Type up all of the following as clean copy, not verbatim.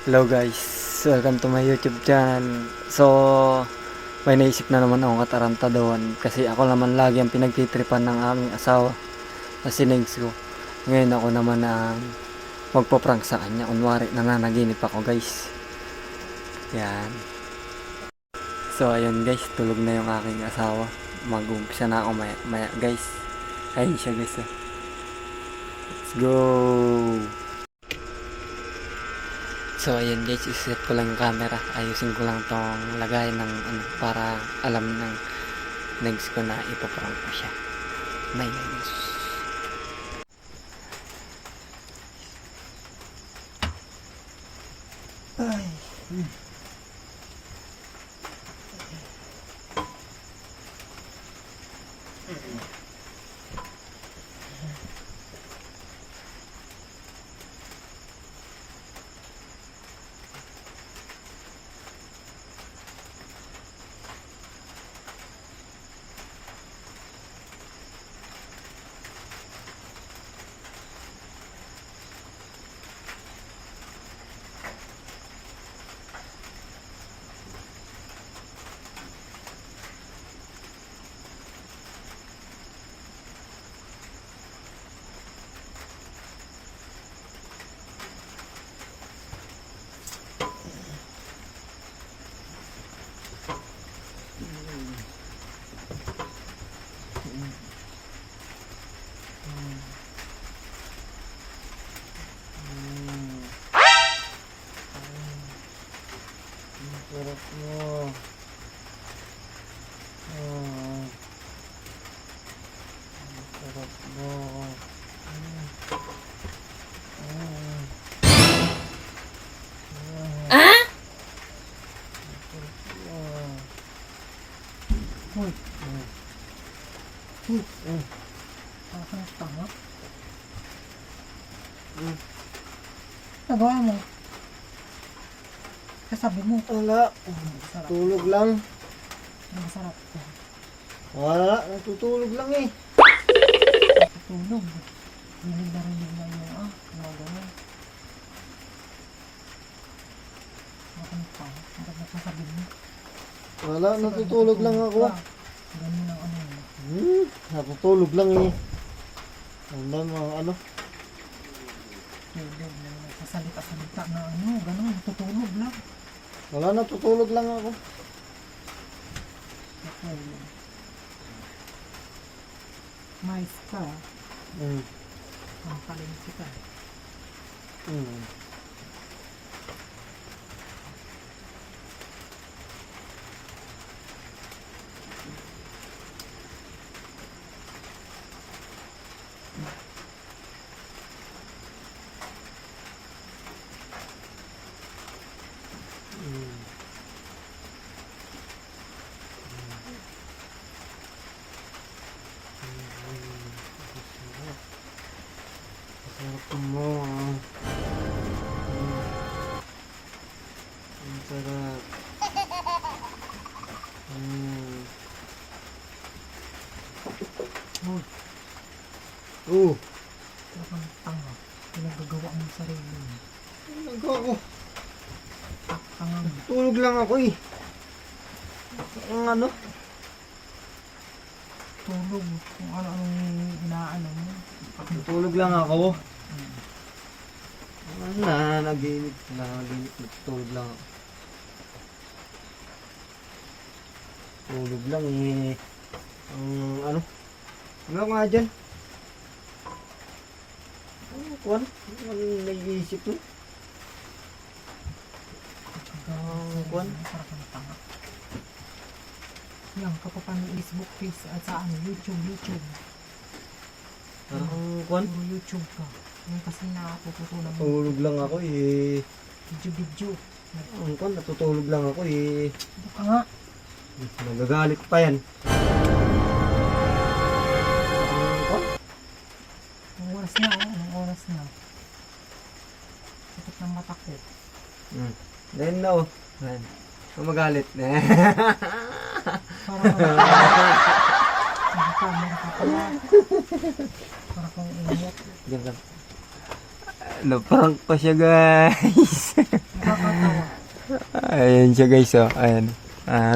Hello guys, welcome to my YouTube channel. So, may naisip na naman akong katarantaduhan kasi ako naman lagi ang pinagtitripan ng aming asawa na si Negs ko. Ngayon ako naman ang magpaprank sa kanya. Kunwari, nananaginip ako guys. Yan. So, ayun guys, tulog na yung aking asawa. Mag-umpisa na ako maya guys. Ayun siya guys. Let's go! So ayun guys, iset ko lang yung camera. Ayusin ko lang tong lagay ng para alam ng Negs ko na ipaprank ko siya. My goodness. Ay. Sarap mo. Sarap mo. Uy. Ang tanga. Nagawa mo? Kasabi mo. Wala. Tulog lang. Masarap. Wala. Natutulog lang eh. Natutulog. Rinig na yung gano'n. Bakit pa? Bakit nagsasabi mo? Wala. Natutulog lang ako. Ganun ang natutulog lang eh. Ang ano? Tulog na nagsasalita-salita na gano'n. Natutulog lang. Wala, natutulog lang ako. Natutulog. Mais ka. Ang palinsi ka. Sarap mo. Ang sarap. Parang tanga. Pinagagawa mo sarili mo. Pinagawa ko. Tulog lang ako eh. Ang ano? Tulog. Kung ano-anong inaano mo. Tulog lang ako. Naginip. Tulog lang ako. Tulog lang eh. Ano? Ano nga dyan? Kuwan? Ano nag-iisip mo? Kuwan? Yan, kapapano Facebook, face at sa YouTube. Parang kuwan? Puro YouTube ka. Yan kasi natututunan mo. Tulog lang ako eh. Video. Kuwan, natutulog lang ako eh. Ito ka nga. Nagagalit pa yan. Anong oras na? Sakit ng mata ko. Then no. Magalit. Para kang ingat. Naprank pa siya guys. Ayan siya guys, oh. Ayan.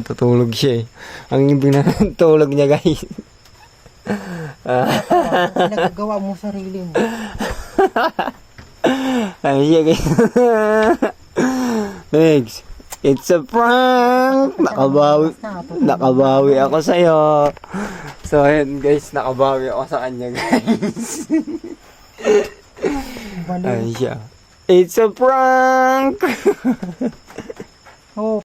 Tutulog siya eh. Ang ibig na tulog niya guys. Nagagawa mo sarili mo. Ayan siya guys. Next. It's a prank! Nakabawi ako sa'yo. So ayan guys, nakabawi ako sa kanya guys. Ayan siya. It's a prank! Oh,